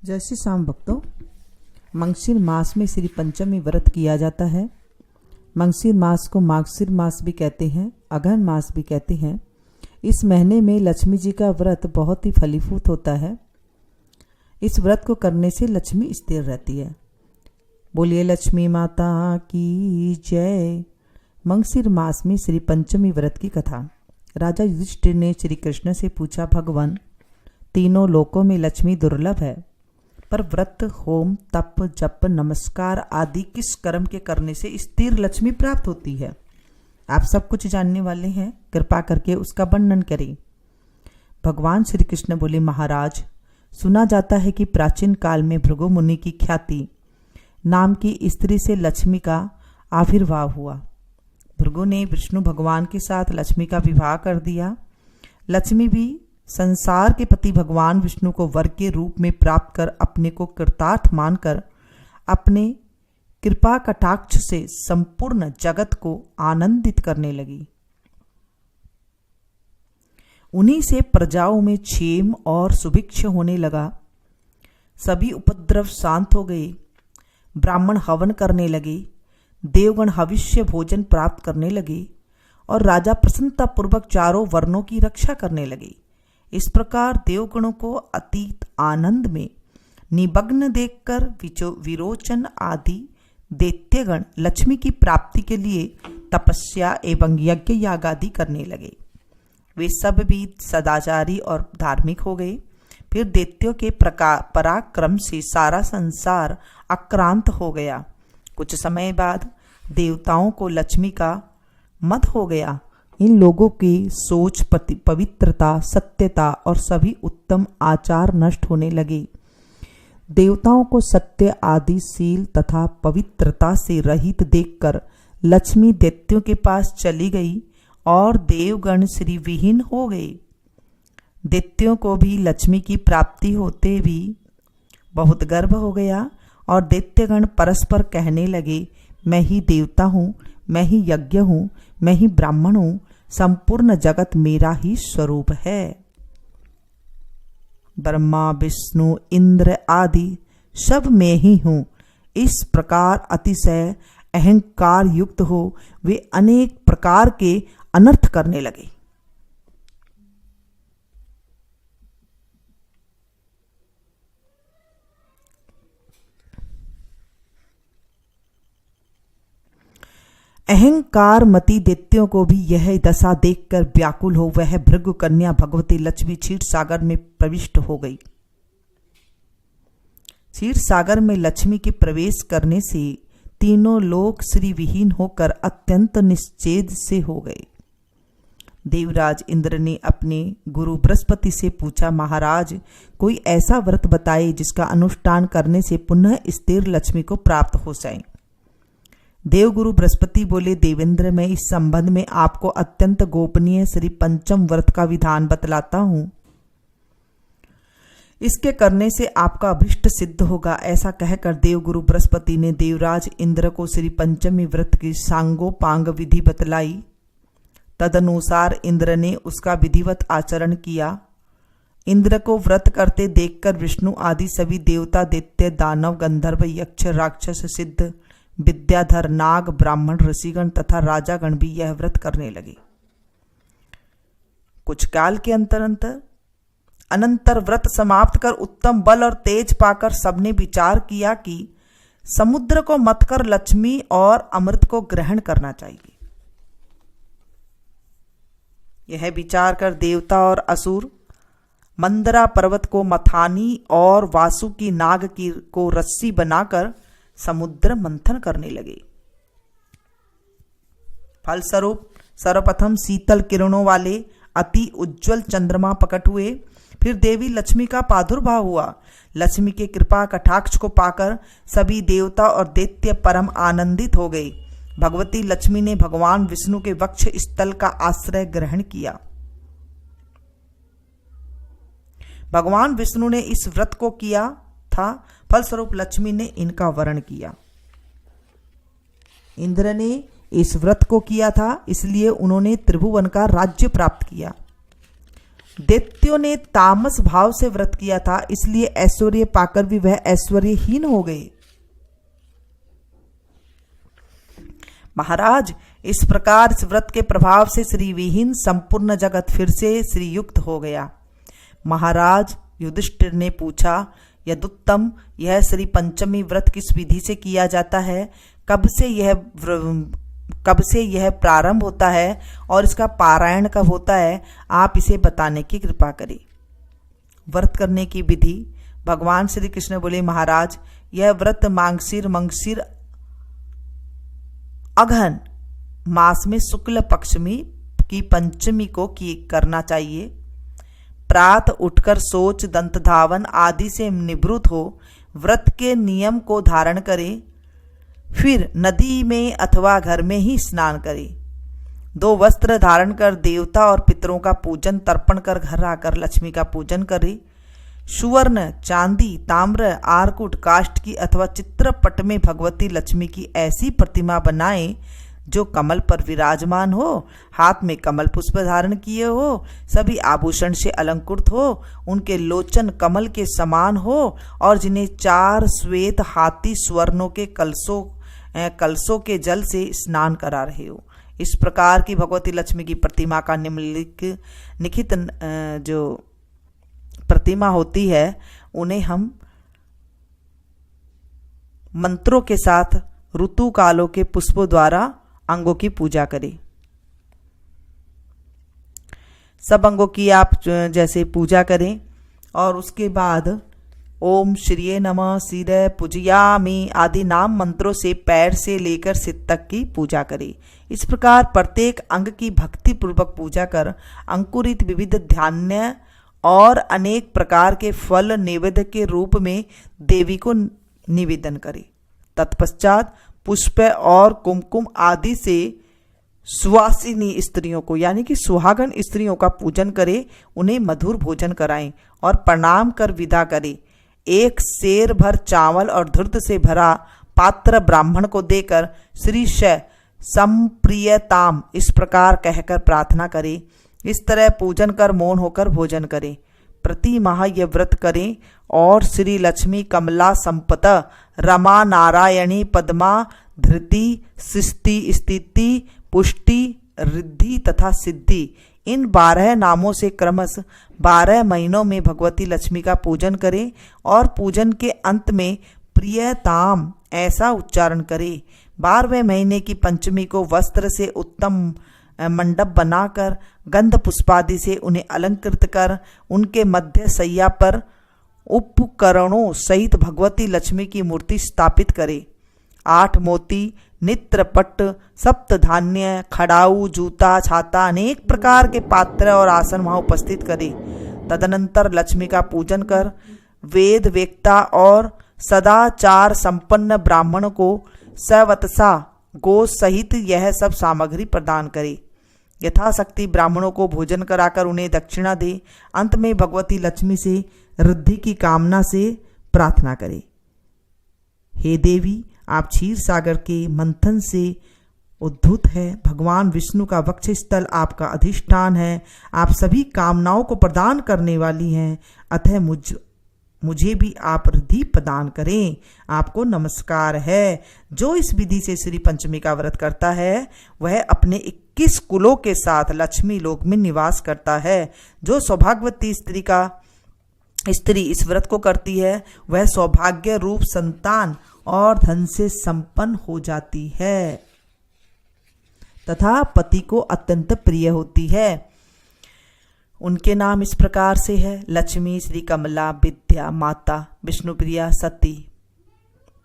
जय श्री श्याम भक्तों, मंगशीर मास में श्री पंचमी व्रत किया जाता है। मंगशीर मास को माघशीर मास भी कहते हैं, अगहन मास भी कहते हैं। इस महीने में लक्ष्मी जी का व्रत बहुत ही फलीभूत होता है। इस व्रत को करने से लक्ष्मी स्थिर रहती है। बोलिए लक्ष्मी माता की जय। मंगशीर मास में श्री पंचमी व्रत की कथा। राजा युधिष्ठिर ने श्री कृष्ण से पूछा, भगवान, तीनों लोकों में लक्ष्मी दुर्लभ है, पर व्रत, होम, तप, जप, नमस्कार आदि किस कर्म के करने से स्थिर लक्ष्मी प्राप्त होती है? आप सब कुछ जानने वाले हैं, कृपा करके उसका वर्णन करें। भगवान श्री कृष्ण बोले, महाराज, सुना जाता है कि प्राचीन काल में भृगु मुनि की ख्याति नाम की स्त्री से लक्ष्मी का आविर्भाव हुआ। भृगु ने विष्णु भगवान के साथ लक्ष्मी का विवाह कर दिया। लक्ष्मी भी संसार के पति भगवान विष्णु को वर के रूप में प्राप्त कर अपने को कृतार्थ मानकर अपने कृपा कटाक्ष से संपूर्ण जगत को आनंदित करने लगी। उन्हीं से प्रजाओं में क्षेम और सुभिक्ष होने लगा। सभी उपद्रव शांत हो गए। ब्राह्मण हवन करने लगे, देवगण हविष्य भोजन प्राप्त करने लगे और राजा प्रसन्नता पूर्वक चारों वर्णों की रक्षा करने लगे। इस प्रकार देवगणों को अतीत आनंद में निमग्न देखकर विरोचन आदि दैत्यगण लक्ष्मी की प्राप्ति के लिए तपस्या एवं यज्ञ याग आदि करने लगे। वे सब भी सदाचारी और धार्मिक हो गए। फिर दैत्यों के पराक्रम से सारा संसार आक्रांत हो गया। कुछ समय बाद देवताओं को लक्ष्मी का मद हो गया। इन लोगों की सोच, पवित्रता, सत्यता और सभी उत्तम आचार नष्ट होने लगे। देवताओं को सत्य आदि शील तथा पवित्रता से रहित देखकर लक्ष्मी दैत्यों के पास चली गई और देवगण श्री विहीन हो गए। दैत्यों को भी लक्ष्मी की प्राप्ति होते भी बहुत गर्व हो गया और दैत्यगण परस्पर कहने लगे, मैं ही देवता हूँ, मैं ही यज्ञ हूँ, मैं ही ब्राह्मण हूँ, संपूर्ण जगत मेरा ही स्वरूप है। ब्रह्मा, विष्णु, इंद्र आदि सब मैं ही हूँ। इस प्रकार अतिशय अहंकार युक्त हो वे अनेक प्रकार के अनर्थ करने लगे। अहंकार मती दैत्यों को भी यह दशा देखकर व्याकुल हो वह भृगु कन्या भगवती लक्ष्मी क्षीर सागर में प्रविष्ट हो गई। क्षीर सागर में लक्ष्मी के प्रवेश करने से तीनों लोग श्री विहीन होकर अत्यंत निश्चेद से हो गए। देवराज इंद्र ने अपने गुरु बृहस्पति से पूछा, महाराज, कोई ऐसा व्रत बताए जिसका अनुष्ठान करने से पुनः स्थिर लक्ष्मी को प्राप्त हो जाए। देवगुरु बृहस्पति बोले, देवेंद्र, मैं इस संबंध में आपको अत्यंत गोपनीय श्री पंचम व्रत का विधान बतलाता हूं। इसके करने से आपका अभिष्ट सिद्ध होगा। ऐसा कहकर देवगुरु बृहस्पति ने देवराज इंद्र को श्री पंचमी व्रत की सांगोपांग विधि बतलाई। तदनुसार इंद्र ने उसका विधिवत आचरण किया। इंद्र को व्रत करते देखकर विष्णु आदि सभी देवता, दैत्य, दानव, गंधर्व, यक्ष, राक्षस, सिद्ध, विद्याधर, नाग, ब्राह्मण, ऋषिगण तथा राजागण भी यह व्रत करने लगे। कुछ काल के अनंतर व्रत समाप्त कर उत्तम बल और तेज पाकर सबने विचार किया कि समुद्र को मत कर लक्ष्मी और अमृत को ग्रहण करना चाहिए। यह विचार कर देवता और असुर मंदरा पर्वत को मथानी और वासुकी नाग को रस्सी बनाकर समुद्र मंथन करने लगे। फलस्वरूप सर्वप्रथम शीतल किरणों वाले अति उज्जवल चंद्रमा प्रकट हुए। फिर देवी लक्ष्मी का प्रादुर्भाव हुआ। लक्ष्मी के कृपा कटाक्ष को पाकर सभी देवता और दैत्य परम आनंदित हो गए। भगवती लक्ष्मी ने भगवान विष्णु के वक्ष स्थल का आश्रय ग्रहण किया। भगवान विष्णु ने इस व्रत को किया था, फलस्वरूप लक्ष्मी ने इनका वरण किया। इंद्र ने इस व्रत को किया था, इसलिए उन्होंने त्रिभुवन का राज्य प्राप्त किया। दैत्यों ने तामस भाव से व्रत किया था, इसलिए ऐश्वर्य पाकर भी वह ऐश्वर्यहीन हो गए। महाराज, इस प्रकार इस व्रत के प्रभाव से श्री विहीन संपूर्ण जगत फिर से श्रीयुक्त हो गया। महाराज युधिष्ठिर ने पूछा, यदुत्तम, यह श्री पंचमी व्रत किस विधि से किया जाता है? कब से यह प्रारंभ होता है और इसका पारायण कब होता है? आप इसे बताने की कृपा करें। व्रत करने की विधि। भगवान श्री कृष्ण बोले, महाराज, यह व्रत मांगशीर मंगशीर अघन मास में शुक्ल पक्ष में की पंचमी को करना चाहिए। प्रात उठकर सोच, दंत धावन आदि से निवृत्त हो व्रत के नियम को धारण करें। फिर नदी में अथवा घर में ही स्नान करें। 2 वस्त्र धारण कर देवता और पितरों का पूजन तर्पण कर घर आकर लक्ष्मी का पूजन करें। सुवर्ण, चांदी, ताम्र, आरकुट, काष्ठ की अथवा चित्रपट में भगवती लक्ष्मी की ऐसी प्रतिमा बनाएं जो कमल पर विराजमान हो, हाथ में कमल पुष्प धारण किए हो, सभी आभूषण से अलंकृत हो, उनके लोचन कमल के समान हो और जिन्हें 4 श्वेत हाथी स्वर्णों के कलशों के जल से स्नान करा रहे हो। इस प्रकार की भगवती लक्ष्मी की प्रतिमा का निखित जो प्रतिमा होती है, उन्हें हम मंत्रों के साथ ऋतु कालों के पुष्पों द्वारा अंगों की पूजा करें। सब अंगों की आप जैसे पूजा करें और उसके बाद ओम श्रीये नमः, सिरे पूजयामि आदि नाम मंत्रों से पैर से लेकर सिर तक की पूजा करें। इस प्रकार प्रत्येक अंग की भक्ति पूर्वक पूजा कर अंकुरित विविध धान्य और अनेक प्रकार के फल नैवेद्य के रूप में देवी को निवेदन करें। तत्पश्चात पुष्प और कुमकुम आदि से सुवासिनी स्त्रियों को यानी कि सुहागन स्त्रियों का पूजन करें, उन्हें मधुर भोजन कराएं और प्रणाम कर विदा करें। 1 सेर भर चावल और धृत से भरा पात्र ब्राह्मण को देकर श्री श संप्रियताम इस प्रकार कहकर प्रार्थना करें। इस तरह पूजन कर मौन होकर भोजन करें। प्रति माह यह व्रत करें और श्री लक्ष्मी, कमला, संपदा, रमा, नारायणी, पद्मा, धृति, सृष्टि, स्थिति, पुष्टि, रिद्धि तथा सिद्धि इन 12 नामों से क्रमश 12 महीनों में भगवती लक्ष्मी का पूजन करें और पूजन के अंत में प्रियताम ऐसा उच्चारण करें। 12वें महीने की पंचमी को वस्त्र से उत्तम मंडप बनाकर गंध पुष्पादि से उन्हें अलंकृत कर उनके मध्य सैया पर उपकरणों सहित भगवती लक्ष्मी की मूर्ति स्थापित करे। 8 मोती, नित्रपट, सप्त धान्य, खड़ाऊ, जूता, छाता, अनेक प्रकार के पात्र और आसन वहां उपस्थित करे। तदनंतर लक्ष्मी का पूजन कर वेद वेत्ता और सदाचार संपन्न ब्राह्मण को सवत्सा गो सहित यह सब सामग्री प्रदान करे। यथाशक्ति ब्राह्मणों को भोजन कराकर उन्हें दक्षिणा दे। अंत में भगवती लक्ष्मी से रिद्धि की कामना से प्रार्थना करे। हे देवी, आप क्षीर सागर के मंथन से उद्भूत है। भगवान विष्णु का वक्ष स्थल आपका अधिष्ठान है। आप सभी कामनाओं को प्रदान करने वाली हैं। अतः मुझे भी आप रिद्धि प्रदान करें। आपको नमस्कार है। जो इस विधि से श्री पंचमी का व्रत करता है वह अपने 21 कुलों के साथ लक्ष्मी लोक में निवास करता है। जो सौभाग्यवती स्त्री इस व्रत को करती है वह सौभाग्य रूप संतान और धन से संपन्न हो जाती है तथा पति को अत्यंत प्रिय होती है। उनके नाम इस प्रकार से है: लक्ष्मी, श्री कमला, विद्या माता, विष्णुप्रिया, सती,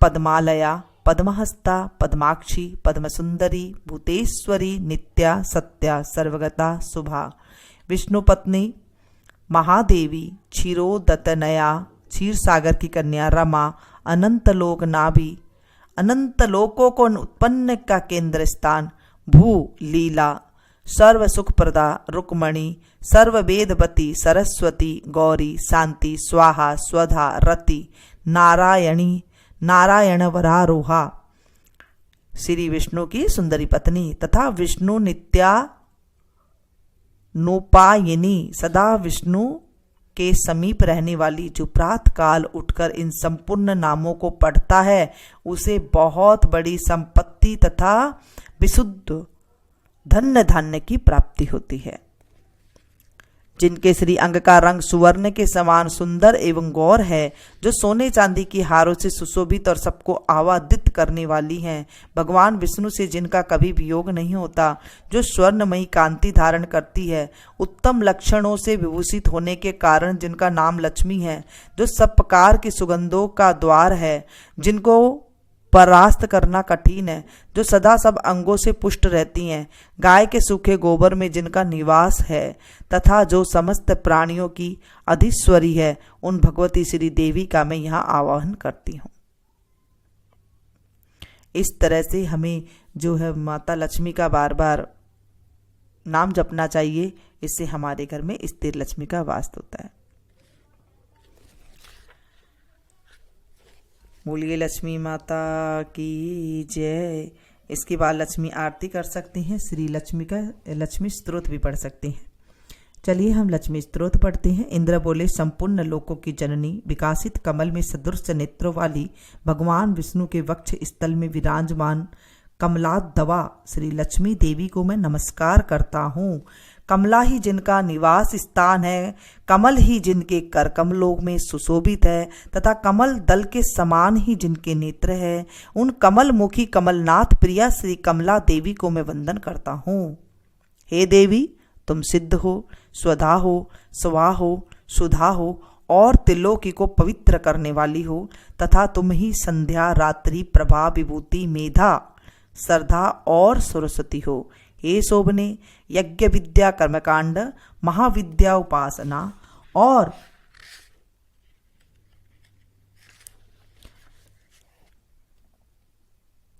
पद्मालया, पद्महस्ता, पद्माक्षी, पद्मसुंदरी, भूतेश्वरी, नित्या, सत्या, सर्वगता, शुभा, विष्णुपत्नी, महादेवी, क्षीरोदतनया, क्षीर सागर की कन्या, रमा, अनंत लोक नाभि, अनंत लोकों को उत्पन्न का केंद्र स्थान, भू लीला, सर्व सुखप्रदा, रुक्मणी, सर्व वेदवती, सरस्वती, गौरी, शांति, स्वाहा, स्वधा, रति, नारायणी, नारायण वरारोहा, श्री विष्णु की सुंदरी पत्नी तथा विष्णु नित्या नोपायिनी, सदा विष्णु के समीप रहने वाली, जो प्रातः काल उठकर इन संपूर्ण नामों को पढ़ता है उसे बहुत बड़ी संपत्ति तथा विशुद्ध धन्य धान्य की प्राप्ति होती है। जिनके श्री अंग का रंग सुवर्ण के समान सुंदर एवं गौर है, जो सोने चांदी की हारों से सुशोभित और सबको आवादित करने वाली हैं, भगवान विष्णु से जिनका कभी वियोग नहीं होता, जो स्वर्णमयी कांति धारण करती है, उत्तम लक्षणों से विभूषित होने के कारण जिनका नाम लक्ष्मी है, जो सब प्रकार की सुगंधों का द्वार है, जिनको परास्त करना कठिन है, जो सदा सब अंगों से पुष्ट रहती हैं, गाय के सूखे गोबर में जिनका निवास है, तथा जो समस्त प्राणियों की अधीश्वरी है, उन भगवती श्री देवी का मैं यहाँ आवाहन करती हूँ। इस तरह से हमें जो है माता लक्ष्मी का बार बार नाम जपना चाहिए, इससे हमारे घर में स्थिर लक्ष्मी का वास होता है। बोलिए लक्ष्मी माता की जय। इसके बाद लक्ष्मी आरती कर सकते हैं, श्री लक्ष्मी का लक्ष्मी स्तोत्र भी पढ़ सकते हैं। चलिए हम लक्ष्मी स्तोत्र पढ़ते हैं। इंद्र बोले, संपूर्ण लोकों की जननी, विकासित कमल में सदृश नेत्रों वाली, भगवान विष्णु के वक्ष स्थल में विराजमान कमलादवा श्री लक्ष्मी देवी को मैं नमस्कार करता हूँ। कमला ही जिनका निवास स्थान है, कमल ही जिनके कर कमलों में सुशोभित है, तथा कमल दल के समान ही जिनके नेत्र है, उन कमल मुखी कमलनाथ प्रिया श्री कमला देवी को मैं वंदन करता हूँ। हे देवी, तुम सिद्ध हो, स्वधा हो, स्वा हो, सुधा हो और त्रिलोकी को पवित्र करने वाली हो, तथा तुम ही संध्या, रात्रि, प्रभा, विभूति, मेधा, श्रद्धा और सरस्वती हो। हे शोभने, यज्ञ विद्या कर्मकांड, महाविद्या उपासना और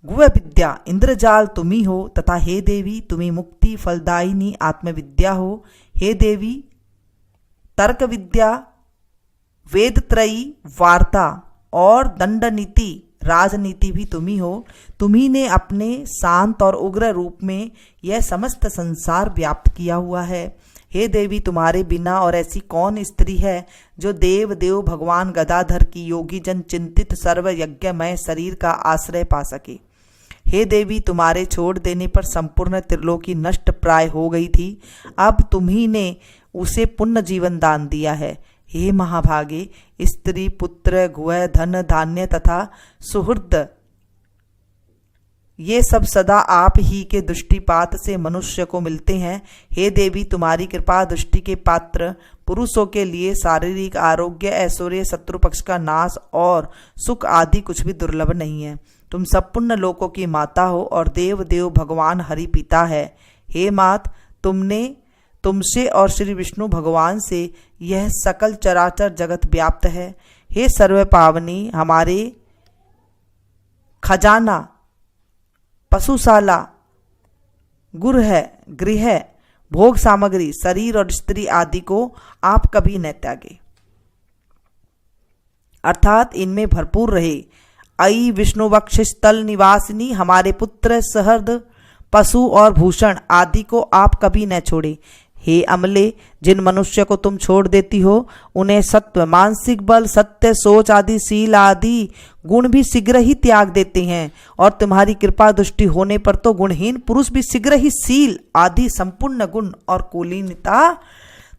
गुह विद्या इंद्रजाल तुम्ही हो, तथा हे देवी तुम्ही मुक्ति फलदायिनी आत्मविद्या हो। हे देवी, तर्क विद्या, वेदत्रयी, वार्ता और दंड नीति, राजनीति भी तुम्ही हो। तुम्ही ने अपने शांत और उग्र रूप में यह समस्त संसार व्याप्त किया हुआ है। हे देवी, तुम्हारे बिना और ऐसी कौन स्त्री है जो देव देव भगवान गदाधर की योगी जन चिंतित सर्व यज्ञमय शरीर का आश्रय पा सके। हे देवी, तुम्हारे छोड़ देने पर संपूर्ण त्रिलोकी नष्ट प्राय हो गई थी, अब तुम्ही ने उसे पुण्य जीवन दान दिया है। हे महाभागे, स्त्री, पुत्र, गुह, धन, धान्य तथा सुहृद, ये सब सदा आप ही के दृष्टिपात से मनुष्य को मिलते हैं। हे देवी, तुम्हारी कृपा दृष्टि के पात्र पुरुषों के लिए शारीरिक आरोग्य, ऐश्वर्य, शत्रु पक्ष का नाश और सुख आदि कुछ भी दुर्लभ नहीं है। तुम संपूर्ण लोकों की माता हो और देव देव भगवान हरि पिता है। हे मात, तुमसे और श्री विष्णु भगवान से यह सकल चराचर जगत व्याप्त है। हे सर्व पावनी, हमारे खजाना, पशुशाला, गृह, भोग सामग्री, शरीर और स्त्री आदि को आप कभी न त्यागे, अर्थात इनमें भरपूर रहे। अई विष्णु वक्ष स्थल निवासिनी, हमारे पुत्र, सहृद, पशु और भूषण आदि को आप कभी न छोड़े। हे अमले, जिन मनुष्य को तुम छोड़ देती हो उन्हें सत्व, मानसिक बल, सत्य, सोच आदि शील आदि गुण भी शीघ्र ही त्याग देते हैं, और तुम्हारी कृपा दृष्टि होने पर तो गुणहीन पुरुष भी शीघ्र ही शील आदि संपूर्ण गुण और कुलीनता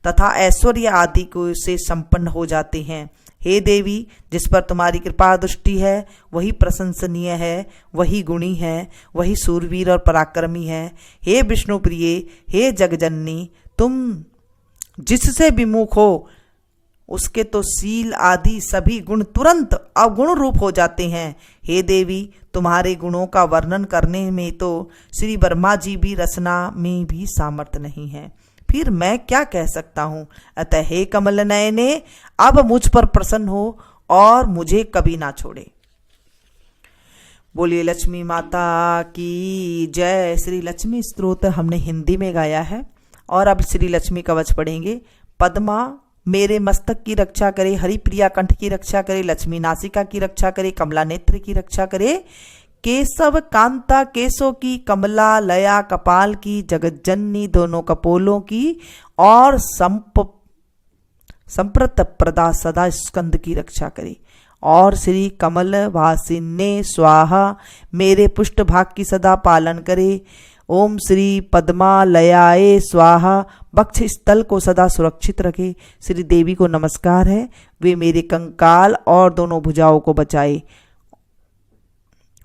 तथा ऐश्वर्य आदि को से संपन्न हो जाते हैं। हे देवी, जिस पर तुम्हारी कृपा दृष्टि है वही प्रशंसनीय है, वही गुणी है, वही सूरवीर और पराक्रमी है। हे विष्णु प्रिय, हे जगजननी, तुम जिससे विमुख हो उसके तो शील आदि सभी गुण तुरंत अवगुण रूप हो जाते हैं। हे देवी, तुम्हारे गुणों का वर्णन करने में तो श्री ब्रह्मा जी भी रचना में भी सामर्थ्य नहीं है, फिर मैं क्या कह सकता हूँ। अतः हे कमल नयने, अब मुझ पर प्रसन्न हो और मुझे कभी ना छोड़े। बोलिए लक्ष्मी माता की जय। श्री लक्ष्मी स्तोत्र हमने हिंदी में गाया है और अब श्री लक्ष्मी कवच पढ़ेंगे। पद्मा मेरे मस्तक की रक्षा करे, हरिप्रिया कंठ की रक्षा करे, लक्ष्मी नासिका की रक्षा करे, कमला नेत्र की रक्षा करे, केशव कांता केशों की, कमला लया कपाल की, जगज्जननी दोनों कपोलों की और संप्रत प्रदा सदा स्कंद की रक्षा करे। और श्री कमल वासिन्ने स्वाहा मेरे पुष्ट भाग की सदा पालन करे। ओम श्री पद्मालयाए स्वाहा वक्ष स्थल को सदा सुरक्षित रखे। श्री देवी को नमस्कार है, वे मेरे कंकाल और दोनों भुजाओं को बचाए।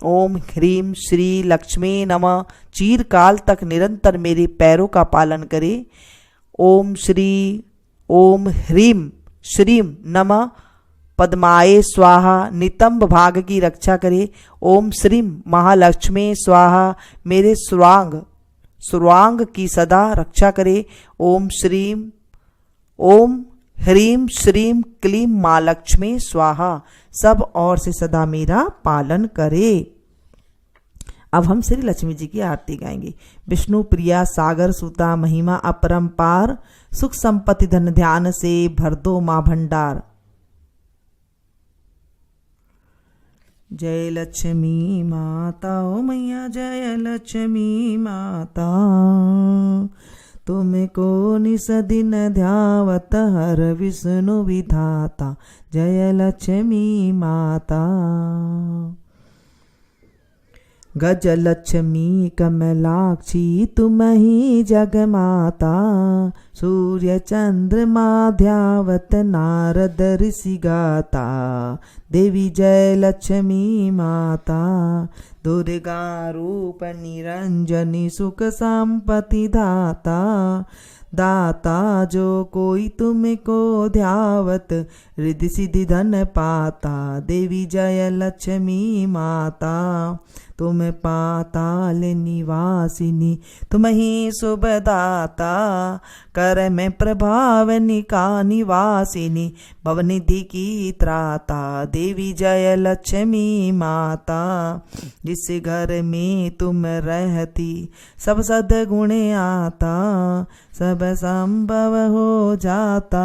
ओम ह्रीम श्री लक्ष्मी नमः चीरकाल तक निरंतर मेरे पैरों का पालन करे। ओम ह्रीम श्रीम नमः पद्माए स्वाहा नितंब भाग की रक्षा करे। ओम श्रीम महालक्ष्मी स्वाहा मेरे सुरांग की सदा रक्षा करे। ओम ह्रीम श्रीम क्लीम माँ लक्ष्मी स्वाहा सब ओर से सदा मेरा पालन करे। अब हम श्री लक्ष्मी जी की आरती गाएंगे। विष्णु प्रिया सागर सुता महिमा अपरंपार सुख संपत्ति धन ध्यान से भर दो माँ भंडार। जय लक्ष्मी माता ओ मैया जय लक्ष्मी माता, तुमको निस दिन ध्यावत हर विष्णु विधाता। जय लक्ष्मी माता। गज लक्ष्मी कमलाक्षी तुम ही जगमाता, सूर्य चंद्रमा ध्यावत नारद ऋषि गाता। देवी जय लक्ष्मी माता, दुर्गा रूप निरंजनी सुख संपत्ति दाता। दाता जो कोई तुमको ध्यावत रिद्धि सिद्धि धन पाता। देवी जय लक्ष्मी माता, तुम पाताल निवासिनी तुम ही शुभदाता। कर में प्रभावनिका निवासिनी भवनिधि की त्राता। देवी जय लक्ष्मी माता, जिस घर में तुम रहती सब सद्गुण आता। सब संभव हो जाता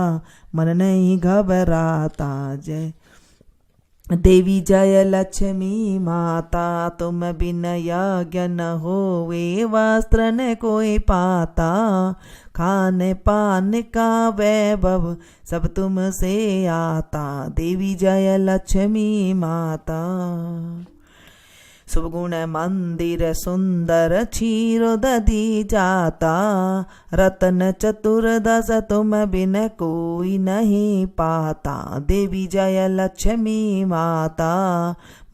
मन नहीं घबराता। जय देवी जय लक्ष्मी माता, तुम बिन यज्ञ न होवे वस्त्र न कोई पाता। खाने पान का वैभव सब तुमसे आता। देवी जय लक्ष्मी माता। शुभ गुण मंदिर सुंदर क्षीरो दधी जाता। रतन चतुर्दश तुम बिन कोई नहीं पाता। देवी जय लक्ष्मी माता,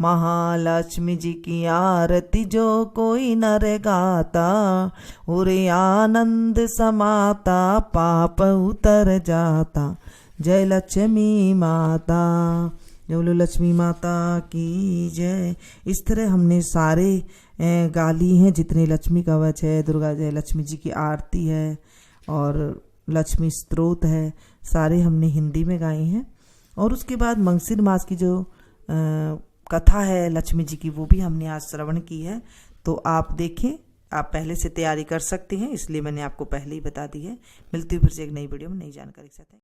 महालक्ष्मी जी की आरती जो कोई नर गाता। उरे आनंद समाता पाप उतर जाता। जय लक्ष्मी माता। बोलो लक्ष्मी माता की जय। इस तरह हमने सारे गाली हैं, जितने लक्ष्मी कवच है, दुर्गा जय लक्ष्मी जी की आरती है और लक्ष्मी स्तोत्र है, सारे हमने हिंदी में गाए हैं। और उसके बाद मंगसिर मास की जो कथा है लक्ष्मी जी की, वो भी हमने आज श्रवण की है। तो आप देखें, आप पहले से तैयारी कर सकते हैं, इसलिए मैंने आपको पहले ही बता दी है। मिलती हूँ फिर से एक नई वीडियो में नई जानकारी के साथ।